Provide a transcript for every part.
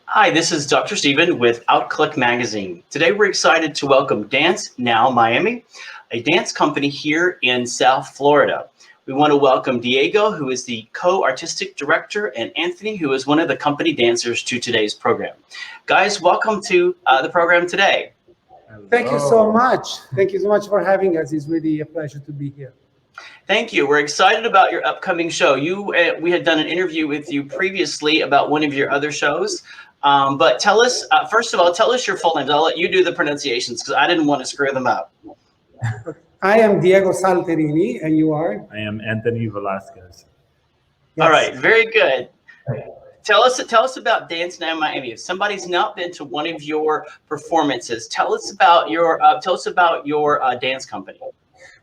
Hi, this is Dr. Stephen with Outclick Magazine. Today we're excited to welcome Dance Now Miami, a dance company here in South Florida. We want to welcome Diego, who is the co-artistic director, and Anthony, who is one of the company dancers to today's program. Guys, welcome to the program today. Thank you so much. Thank you so much for having us. It's really a pleasure to be here. Thank you. We're excited about your upcoming show. We had done an interview with you previously about one of your other shows. But tell us, first of all, tell us your full names. I'll let you do the pronunciations because I didn't want to screw them up. I am Diego Salterini, and you are? I am Anthony Velasquez. Yes. All right, very good. Tell us about Dance Now Miami. If somebody's not been to one of your performances, tell us about your dance company.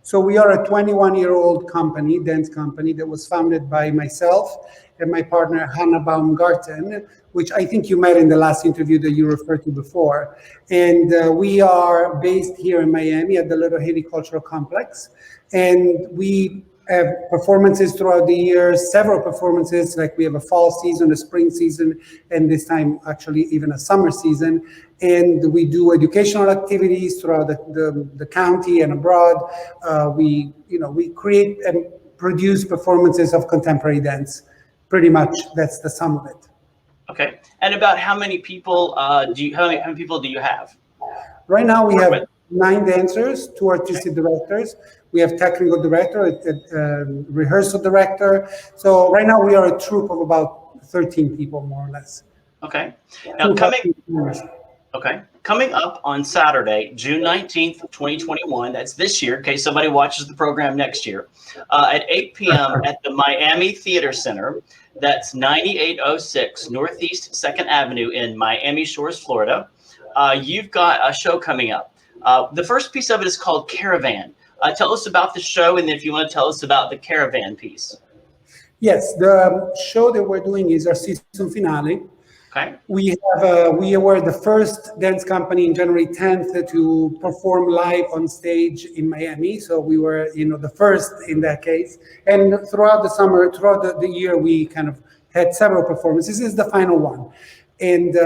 So we are a 21-year-old company, dance company, that was founded by myself and my partner, Hannah Baumgarten, which I think you met in the last interview that you referred to before. And we are based here in Miami at the Little Haiti Cultural Complex. And we have performances throughout the year, several performances, like we have a fall season, a spring season, and this time actually even a summer season. And we do educational activities throughout the county and abroad. We create and produce performances of contemporary dance. Pretty much, that's the sum of it. Okay, and about how many people how many people do you have? Right now we have 9 dancers, 2 artistic directors. We have technical director, a rehearsal director. So right now we are a troupe of about 13 people, more or less. Okay. Now coming up on Saturday, June 19th, 2021, that's this year, in case somebody watches the program next year, at 8 p.m. at the Miami Theater Center. That's 9806 Northeast 2nd Avenue in Miami Shores, Florida. You've got a show coming up. The first piece of it is called Caravan. Tell us about the show, and if you want to tell us about the Caravan piece. Yes, the show that we're doing is our season finale. Okay. We were the first dance company in January 10th to perform live on stage in Miami. So we were, the first in that case. And throughout the summer, throughout the year, we kind of had several performances. This is the final one. And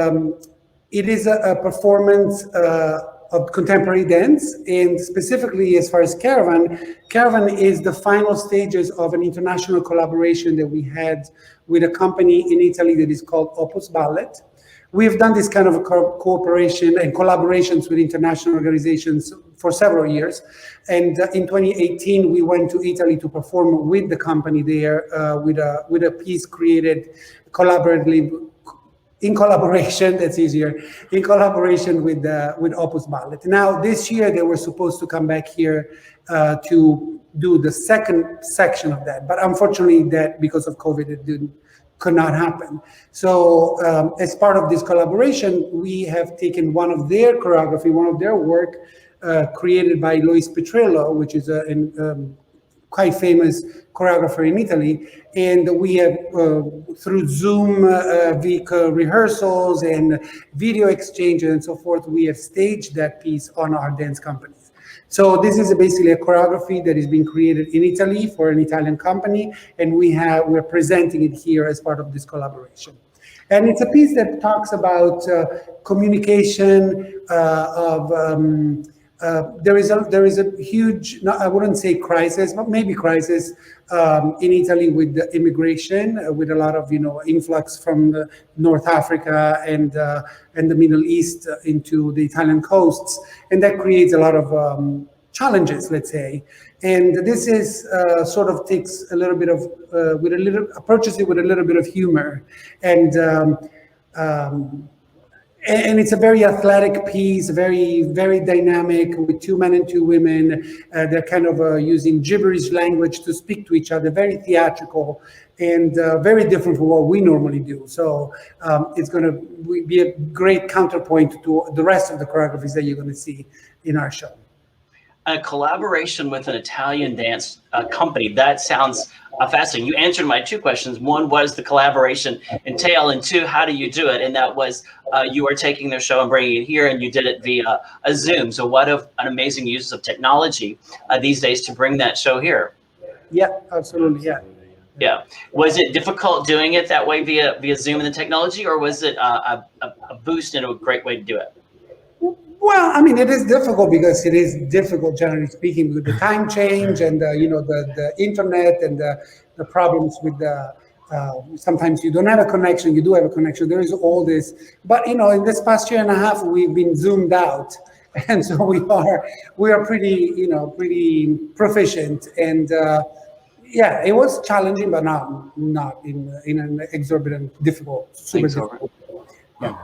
it is a performance of contemporary dance, and specifically as far as Caravan is the final stages of an international collaboration that we had with a company in Italy that is called Opus Ballet. We've done this kind of a cooperation and collaborations with international organizations for several years. And in 2018, we went to Italy to perform with the company there with a piece created collaboratively, in collaboration, that's easier, in collaboration with Opus Ballet. Now, this year, they were supposed to come back here to do the second section of that. But unfortunately, that because of COVID, could not happen. So as part of this collaboration, we have taken one of their choreography, one of their work created by Luis Petrillo, which is a quite famous choreographer in Italy, and we have through Zoom rehearsals and video exchange and so forth, we have staged that piece on our dance companies. So this is basically a choreography that is being created in Italy for an Italian company, and we're presenting it here as part of this collaboration. And it's a piece that talks about communication there is a huge, I wouldn't say crisis, but maybe crisis in Italy with the immigration, with a lot of influx from North Africa and the Middle East into the Italian coasts, and that creates a lot of challenges, let's say. And this is sort of takes a little bit of approaches it with a little bit of humor, and it's a very athletic piece, very, very dynamic, with 2 men and 2 women. They're kind of using gibberish language to speak to each other, very theatrical and very different from what we normally do. So it's going to be a great counterpoint to the rest of the choreographies that you're going to see in our show. A collaboration with an Italian dance company, that sounds fascinating. You answered my 2 questions. One was the collaboration entail, and 2, how do you do it? And that was you are taking their show and bringing it here, and you did it via a Zoom. So what an amazing use of technology these days to bring that show here. Yeah, absolutely. Yeah. Yeah. Was it difficult doing it that way via Zoom and the technology, or was it a boost and a great way to do it? Well, I mean, it is difficult because it is difficult, generally speaking, with the time change and the internet and the problems with the. Sometimes you don't have a connection, you do have a connection. There is all this, but in this past year and a half, we've been zoomed out, and so we are pretty proficient. And yeah, it was challenging, but not in an exorbitant, difficult, super difficult. Yeah.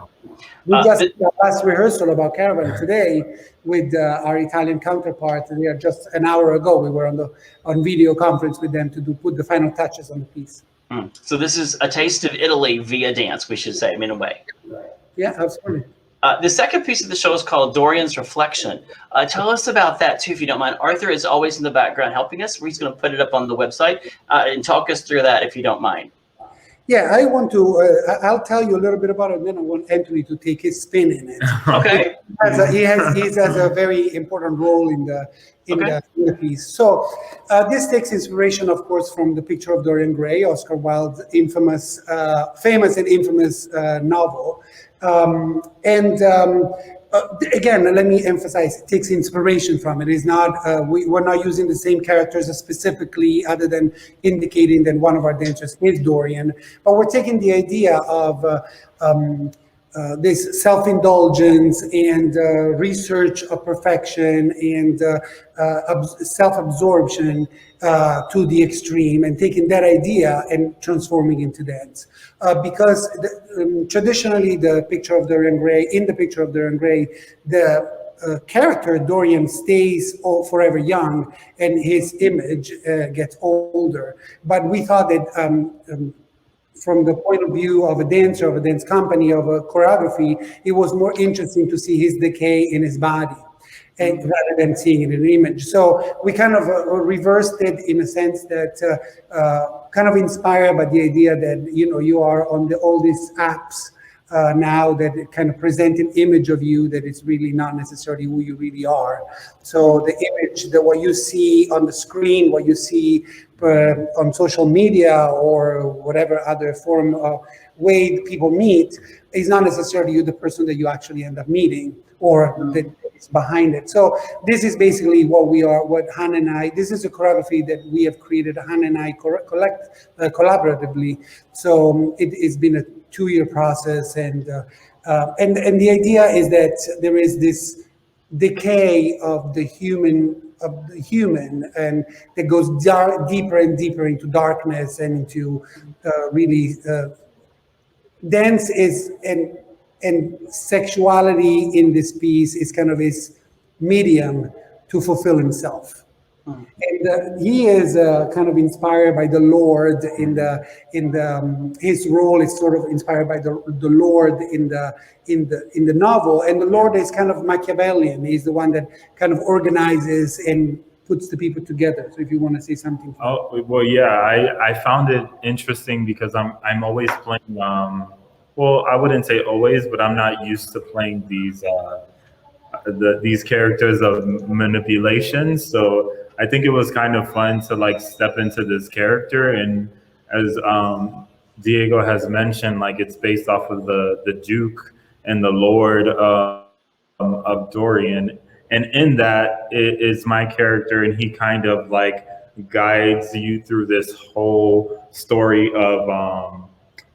We just did the last rehearsal about Caravan today with our Italian counterpart. We are just an hour ago. We were on video conference with them to put the final touches on the piece. So this is a taste of Italy via dance, we should say, in a way. Yeah, absolutely. The second piece of the show is called Dorian's Reflection. Tell us about that too, if you don't mind. Arthur is always in the background helping us. He's going to put it up on the website and talk us through that, if you don't mind. Yeah, I want to. I'll tell you a little bit about it, and then I want Anthony to take his spin in it. Okay. He has a very important role in the piece. So this takes inspiration, of course, from The Picture of Dorian Gray, Oscar Wilde's famous and infamous novel. Again, let me emphasize, it takes inspiration from it. It's not, we're not using the same characters specifically, other than indicating that one of our dancers is Dorian, but we're taking the idea of this self-indulgence and research of perfection and self-absorption to the extreme, and taking that idea and transforming into dance. Because traditionally, in the Picture of Dorian Gray, the character Dorian stays forever young, and his image gets older. But we thought that from the point of view of a dancer, of a dance company, of a choreography, it was more interesting to see his decay in his body, and rather than seeing it in an image. So we kind of reversed it in a sense that kind of inspired by the idea that you are on all these apps now that kind of present an image of you that is really not necessarily who you really are. So the image, what you see on the screen, what you see on social media or whatever other form of way people meet, is not necessarily you, the person that you actually end up meeting, or that is behind it. So this is basically what we are, what Han and I, this is a choreography that we have created, Han and I collaboratively. So it's been a 2-year process, and the idea is that there is this decay of the human, and that goes deeper and deeper into darkness and into really dance is and sexuality in this piece is kind of his medium to fulfill himself. And he is kind of inspired by the Lord his role is sort of inspired by the Lord in the novel, and the Lord is kind of Machiavellian. He's the one that kind of organizes and puts the people together. So if you want to say something. Oh well, yeah, I found it interesting because I'm always playing. Well, I wouldn't say always, but I'm not used to playing these characters of manipulation. So I think it was kind of fun to like step into this character, and as Diego has mentioned, like it's based off of the Duke and the Lord of Dorian, and in that it is my character, and he kind of like guides you through this whole story of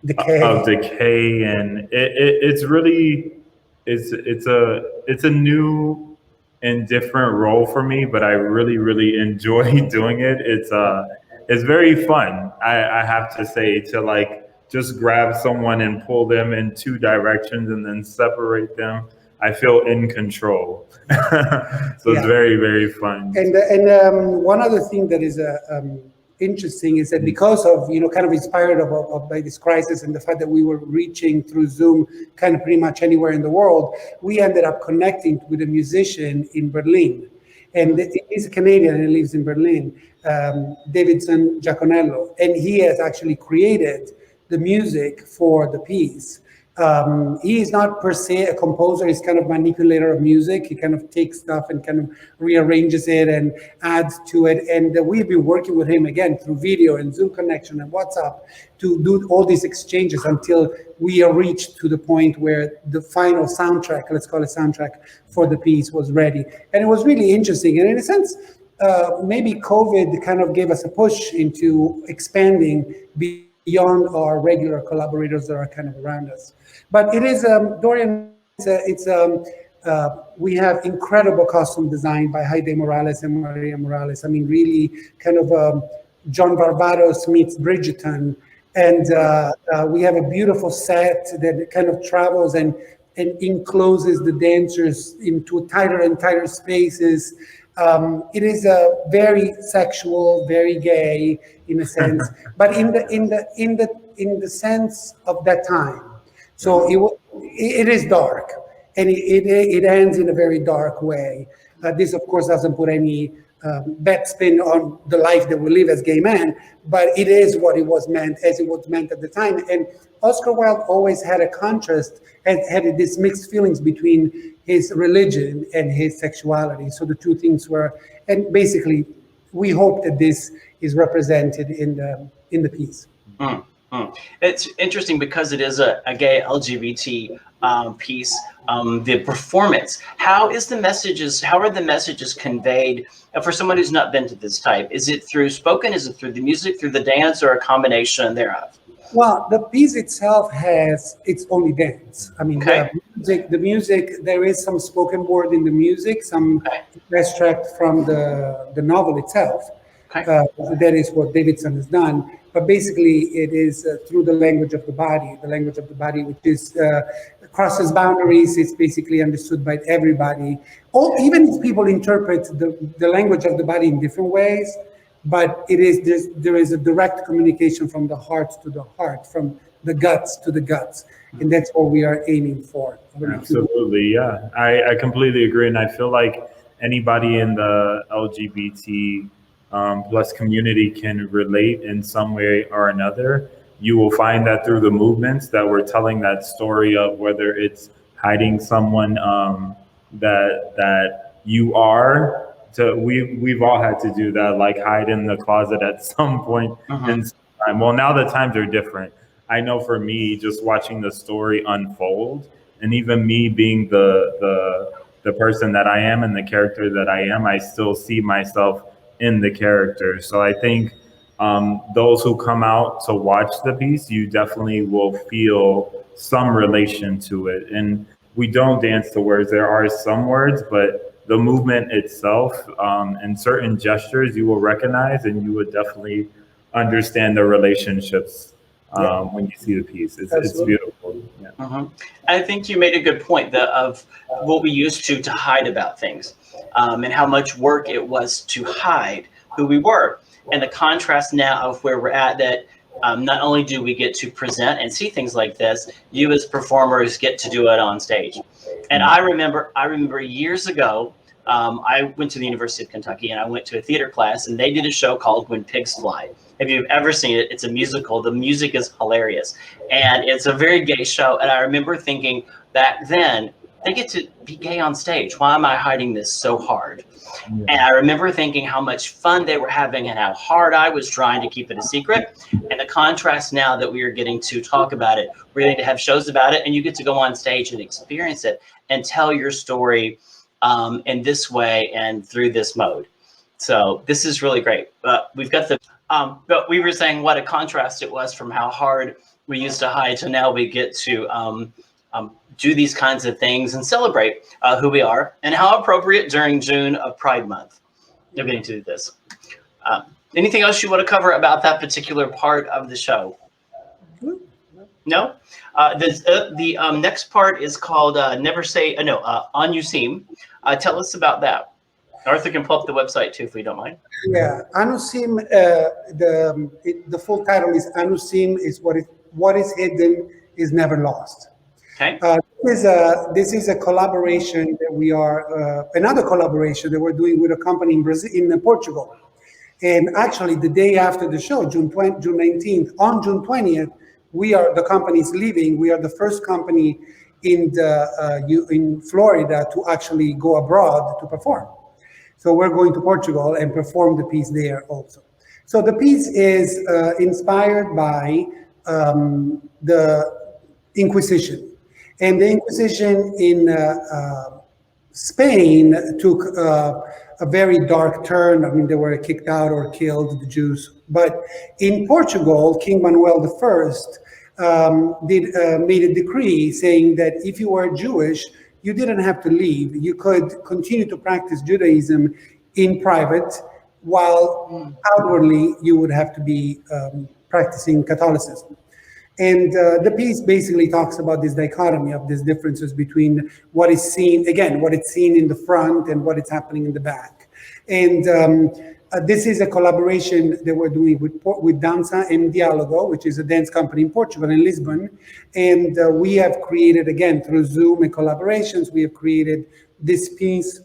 decay, and it's really it's a new and different role for me, but I really enjoy doing it. It's very fun. I have to say, to like just grab someone and pull them in 2 directions and then separate them. I feel in control. So it's very fun. And one other thing that is interesting is that because of kind of inspired by this crisis and the fact that we were reaching through Zoom kind of pretty much anywhere in the world, we ended up connecting with a musician in Berlin, and he's a Canadian and lives in Berlin, Davidson Giaconello, and he has actually created the music for the piece. He is not per se a composer. He's kind of manipulator of music. He kind of takes stuff and kind of rearranges it and adds to it. And we've been working with him again through video and Zoom connection and WhatsApp to do all these exchanges until we are reached to the point where the final soundtrack, let's call it soundtrack, for the piece was ready. And it was really interesting. And in a sense, maybe COVID kind of gave us a push into expanding beyond our regular collaborators that are kind of around us. But it is, Dorian, we have incredible costume design by Heide Morales and Maria Morales. I mean, really kind of John Barbados meets Bridgerton. And we have a beautiful set that kind of travels and encloses the dancers into tighter and tighter spaces. It is very sexual, very gay in a sense, but in the sense of that time. So it is dark, and it ends in a very dark way. This, of course, doesn't put any bad spin on the life that we live as gay men, but it is what it was meant, as it was meant at the time. And Oscar Wilde always had a contrast and had this mixed feelings between his religion and his sexuality. So the two things were, and basically, we hope that this is represented in the piece. It's interesting because it is a gay LGBT piece. The performance, how are the messages conveyed for someone who's not been to this type? Is it through spoken? Is it through the music, through the dance, or a combination thereof? Well, the piece itself it's only dance. I mean, the music, there is some spoken word in the music, some extract from the novel itself. That is what Davidson has done. But basically, it is through the language of the body, which is crosses boundaries. It's basically understood by everybody. Even if people interpret the language of the body in different ways, but there is a direct communication from the heart to the heart, from the guts to the guts. And that's what we are aiming for. Absolutely, yeah. I completely agree. And I feel like anybody in the LGBT plus community can relate in some way or another. You will find that through the movements that we're telling that story of, whether it's hiding someone that you are. We've all had to do that, like hide in the closet at some point in time. Well, now the times are different. I know for me, just watching the story unfold, and even me being the person that I am and the character that I am, I still see myself in the character. So I think those who come out to watch the piece, you definitely will feel some relation to it. And we don't dance to words. There are some words, but the movement itself and certain gestures you will recognize, and you would definitely understand the relationships when you see the piece. It's beautiful. Yeah. I think you made a good point of what we used to hide about things, and how much work it was to hide who we were, and the contrast now of where we're at, that not only do we get to present and see things like this, you as performers get to do it on stage. And I remember years ago, I went to the University of Kentucky and I went to a theater class, and they did a show called When Pigs Fly. If you've ever seen it, it's a musical. The music is hilarious, and it's a very gay show. And I remember thinking back then, they get to be gay on stage. Why am I hiding this so hard? Yeah. And I remember thinking how much fun they were having and how hard I was trying to keep it a secret. And the contrast now that we are getting to talk about it, we're getting to have shows about it, and you get to go on stage and experience it and tell your story in this way and through this mode. So this is really great. We've got but we were saying what a contrast it was from how hard we used to hide to now we get to do these kinds of things and celebrate who we are, and how appropriate during June of Pride Month. You're getting to do this. Anything else you want to cover about that particular part of the show? No? The next part is called Never Say, On You Seem. Tell us about that. Arthur can pull up the website too, if we don't mind. Yeah, Anusim, the full title is Anusim is what is hidden is never lost. Okay. This is a collaboration that we are, another collaboration that we're doing with a company in Brazil, in Portugal. And actually the day after the show, June 19th, on June 20th, the company's leaving. We are the first company in Florida to actually go abroad to perform. So we're going to Portugal and perform the piece there also. So the piece is inspired by the Inquisition. And the Inquisition in Spain took a very dark turn. I mean, they were kicked out or killed, the Jews. But in Portugal, King Manuel I made a decree saying that if you were Jewish, you didn't have to leave. You could continue to practice Judaism in private, while outwardly you would have to be practicing Catholicism. And the piece basically talks about this dichotomy of these differences between what is seen, again, what is seen in the front and what is happening in the back. And this is a collaboration that we're doing with Danza and Dialogo, which is a dance company in Portugal, in Lisbon. And we have created, again, through Zoom and collaborations, we have created this piece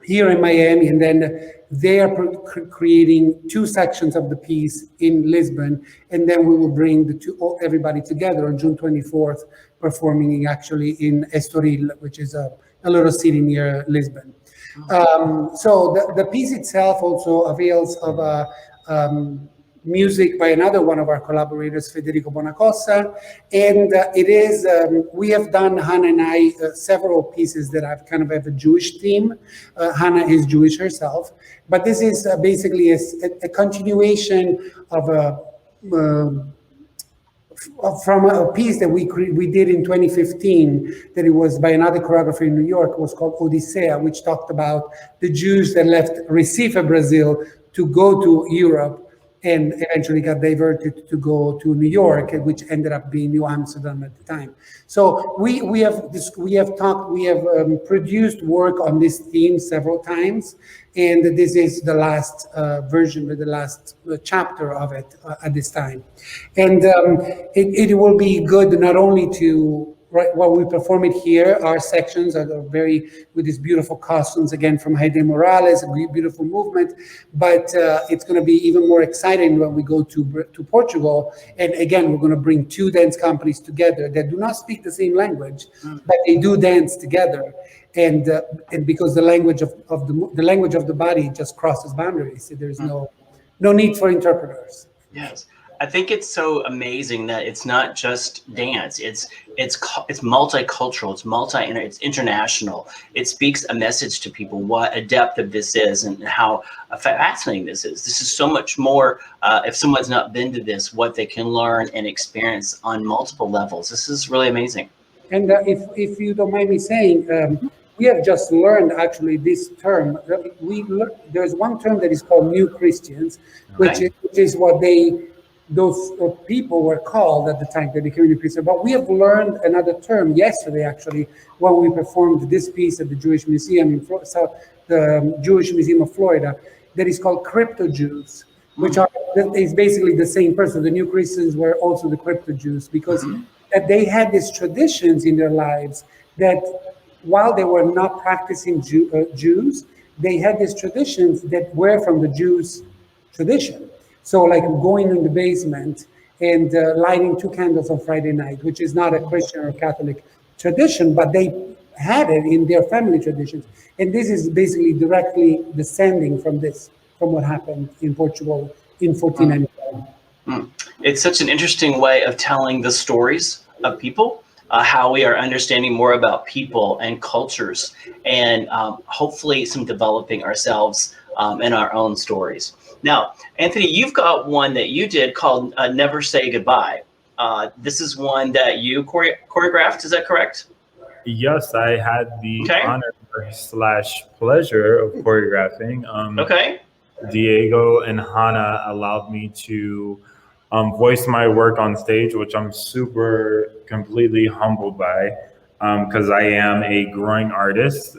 here in Miami, and then they are creating 2 sections of the piece in Lisbon, and then we will bring everybody together on June 24th, performing actually in Estoril, which is a little city near Lisbon. So the piece itself also avails of music by another one of our collaborators, Federico Bonacossa, and it is, we have done, Hannah and I, several pieces that have kind of a Jewish theme. Hannah is Jewish herself, but this is basically a continuation of from a piece that we did in 2015, that it was by another choreographer in New York. It was called Odissea, which talked about the Jews that left Recife, Brazil, to go to Europe, and eventually got diverted to go to New York, which ended up being New Amsterdam at the time. So we have produced work on this theme several times, and this is the last version, the last chapter of it at this time. And it will be good not only to, right, while we perform it here, our sections are with these beautiful costumes, again, from Heide Morales, a beautiful movement, but it's going to be even more exciting when we go to Portugal. And again, we're going to bring 2 dance companies together that do not speak the same language, but they do dance together. And because the language of the body just crosses boundaries, there's no need for interpreters. Yes. I think it's so amazing that it's not just dance. It's multicultural. It's international. It speaks a message to people what a depth of this is and how fascinating this is. This is so much more. If someone's not been to this, what they can learn and experience on multiple levels. This is really amazing. And if you don't mind me saying, we have just learned actually this term. There's one term that is called New Christians, which is what those people were called at the time they became New Christians. But we have learned another term yesterday, actually, when we performed this piece at the Jewish Museum in the Jewish Museum of Florida, that is called crypto Jews, which is basically the same person. The New Christians were also the crypto Jews, because they had these traditions in their lives that, while they were not practicing Jews, they had these traditions that were from the Jews' tradition. So like going in the basement and lighting 2 candles on Friday night, which is not a Christian or Catholic tradition, but they had it in their family traditions. And this is basically directly descending from what happened in Portugal in 1491. It's such an interesting way of telling the stories of people, how we are understanding more about people and cultures, and hopefully some developing ourselves in our own stories. Now, Anthony, you've got one that you did called Never Say Goodbye. This is one that you choreographed, is that correct? Yes, I had the honor/pleasure of choreographing. Diego and Hannah allowed me to voice my work on stage, which I'm completely humbled by, because I am a growing artist.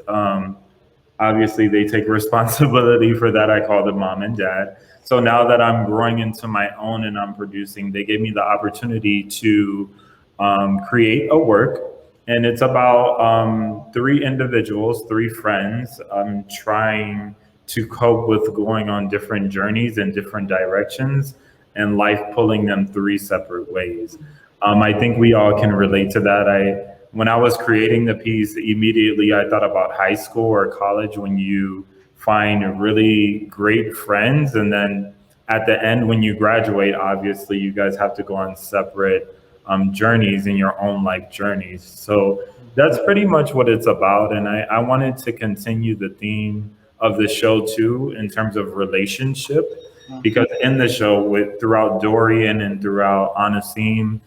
Obviously, they take responsibility for that. I call them mom and dad. So now that I'm growing into my own and I'm producing, they gave me the opportunity to create a work. And it's about 3 individuals, 3 friends, trying to cope with going on different journeys in different directions, and life pulling them 3 separate ways. I think we all can relate to that. When I was creating the piece, immediately I thought about high school or college when you find really great friends, and then at the end when you graduate, obviously you guys have to go on separate journeys in your own life journeys. So that's pretty much what it's about, and I wanted to continue the theme of the show too in terms of relationship, because in the show throughout Dorian and throughout Anasim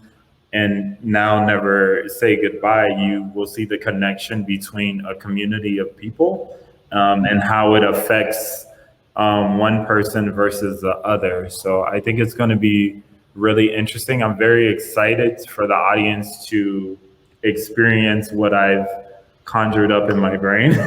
and now Never Say Goodbye, you will see the connection between a community of people and how it affects one person versus the other. So I think it's going to be really interesting. I'm very excited for the audience to experience what I've conjured up in my brain.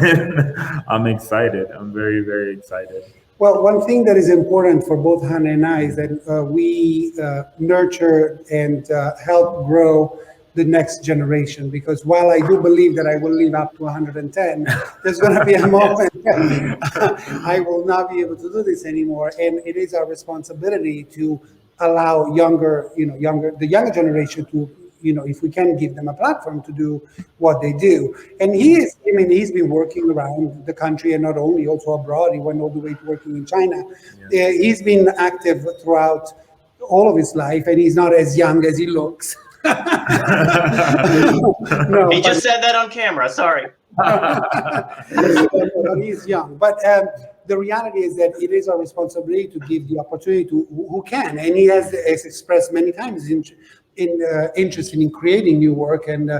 I'm excited. I'm very, very excited. Well, one thing that is important for both Hannah and I is that we nurture and help grow the next generation, because while I do believe that I will live up to 110, there's going to be a moment I will not be able to do this anymore, and it is our responsibility to allow the younger generation to, if we can give them a platform to do what they do. And he's been working around the country, and not only, also abroad. He went all the way to working in China. Yeah. He's been active throughout all of his life, and he's not as young as he looks. No, he just said that on camera. Sorry. He's young, but the reality is that it is our responsibility to give the opportunity to who can, and he has expressed many times interested in creating new work, and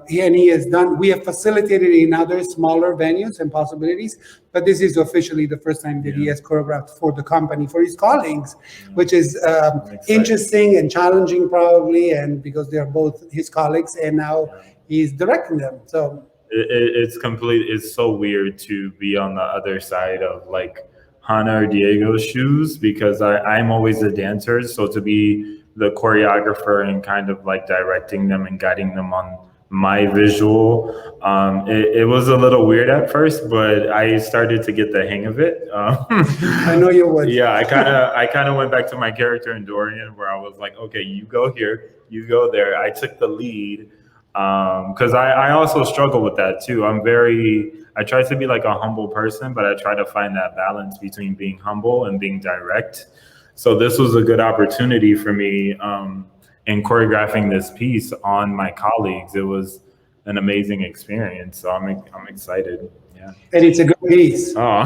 he has done. We have facilitated in other smaller venues and possibilities, but this is officially the first time that he has choreographed for the company, for his colleagues, which is interesting and challenging probably, and because they are both his colleagues, and now he's directing them. So it's so weird to be on the other side of like Hannah or Diego's shoes, because I'm always a dancer, so to be the choreographer and kind of like directing them and guiding them on my visual, it was a little weird at first, but I started to get the hang of it. I know you would. Yeah, I kind of went back to my character in Dorian, where I was like, okay, you go here, you go there. I took the lead, because I also struggle with that too. I try to be like a humble person, but I try to find that balance between being humble and being direct. So this was a good opportunity for me in choreographing this piece on my colleagues. It was an amazing experience. So I'm excited. Yeah. And it's a good piece. Oh.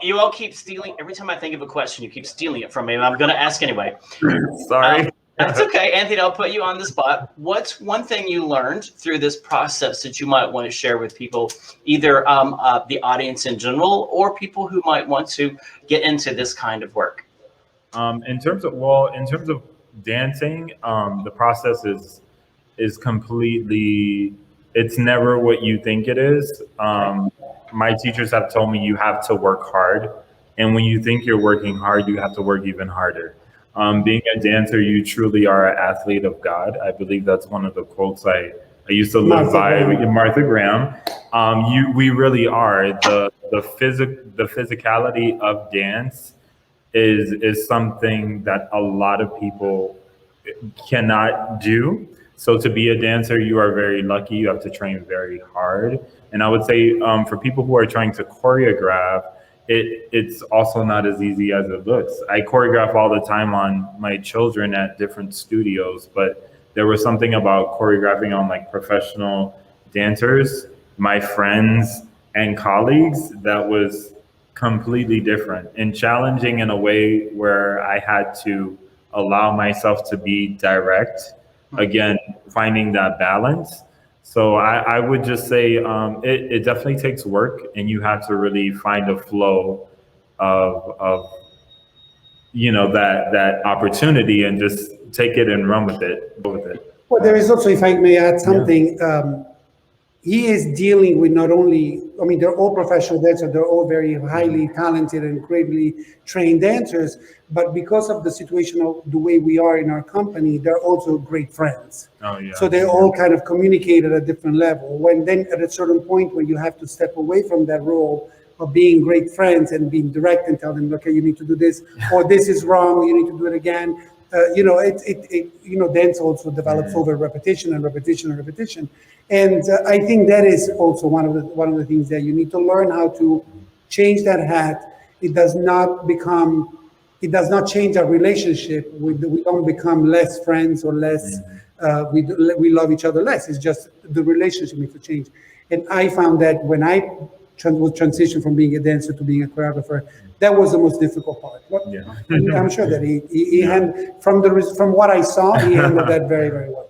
You all keep stealing. Every time I think of a question, you keep stealing it from me. And I'm going to ask anyway. Sorry. That's okay, Anthony. I'll put you on the spot. What's one thing you learned through this process that you might want to share with people, either the audience in general or people who might want to get into this kind of work? In terms of dancing, the process is completely. It's never what you think it is. My teachers have told me you have to work hard, and when you think you're working hard, you have to work even harder. Being a dancer, you truly are an athlete of God. I believe that's one of the quotes I used to live by with Martha Graham. We really are. The physicality of dance is something that a lot of people cannot do. So to be a dancer, you are very lucky. You have to train very hard. And I would say for people who are trying to choreograph, it's also not as easy as it looks. I choreograph all the time on my children at different studios, but there was something about choreographing on like professional dancers, my friends and colleagues, that was completely different and challenging in a way where I had to allow myself to be direct, again, finding that balance. So I would just say it definitely takes work, and you have to really find a flow of that opportunity and just take it and run with it. Well, there is also, if I may add something, he is dealing with not only, they're all professional dancers, they're all very highly talented and greatly trained dancers, but because of the situation of the way we are in our company, they're also great friends. Oh, yeah. So they all kind of communicate at a different level. When then at a certain point where you have to step away from that role of being great friends and being direct and tell them, okay, you need to do this, or this is wrong, you need to do it again. dance also develops over repetition and repetition and repetition. And I think that is also one of the things that you need to learn how to change that hat. It does not change our relationship. We don't become less friends or less, we love each other less. It's just the relationship needs to change. And I found that when I was transitioned from being a dancer to being a choreographer, that was the most difficult part. I'm sure that he from what I saw, he handled that very, very well.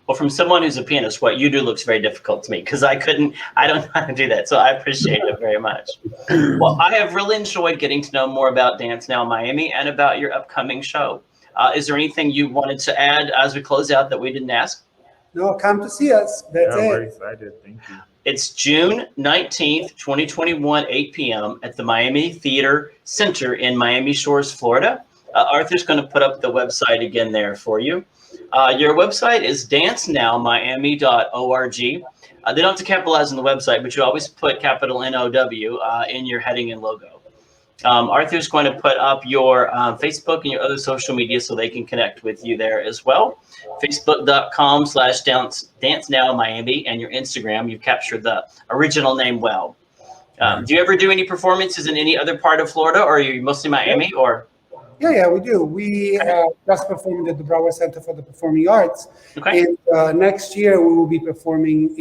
Well, from someone who's a pianist, what you do looks very difficult to me because I don't know how to do that. So I appreciate it very much. Well, I have really enjoyed getting to know more about Dance Now Miami and about your upcoming show. Is there anything you wanted to add as we close out that we didn't ask? No, come to see us. That's it. We're excited. Thank you. It's June 19th, 2021, 8 p.m. at the Miami Theater Center in Miami Shores, Florida. Arthur's going to put up the website again there for you. Your website is dancenow.miami.org. They don't have to capitalize on the website, but you always put capital N-O-W in your heading and logo. Arthur's going to put up your Facebook and your other social media so they can connect with you there as well. Facebook.com/DanceNowMiami and your Instagram. You've captured the original name well. Do you ever do any performances in any other part of Florida, or are you mostly Miami? Or Yeah, we do. We just performed at the Broward Center for the Performing Arts. Okay. And next year we will be performing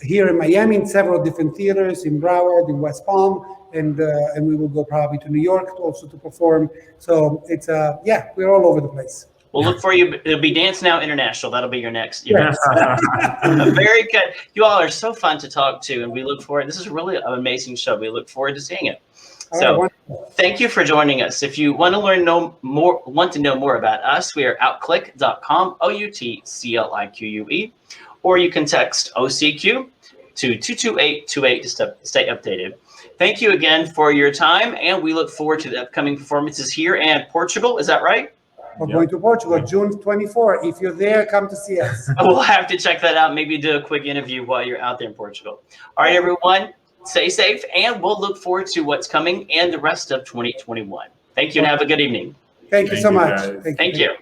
here in Miami in several different theaters, in Broward, in West Palm, and we will go probably to New York also to perform. So it's we're all over the place. We'll look for you. It'll be Dance Now International. That'll be your next. Very good. You all are so fun to talk to, and we look forward. This is really an amazing show. We look forward to seeing it. So thank you for joining us. If you want to know more about us, we are outclick.com, OUTCLIQUE, or you can text OCQ to 22828 to stay updated. Thank you again for your time, and we look forward to the upcoming performances here in Portugal. Is that right? We're going to Portugal, June 24. If you're there, come to see us. We'll have to check that out. Maybe do a quick interview while you're out there in Portugal. All right, everyone. Stay safe, and we'll look forward to what's coming and the rest of 2021. Thank you, and have a good evening. Thank you so much. Thank you.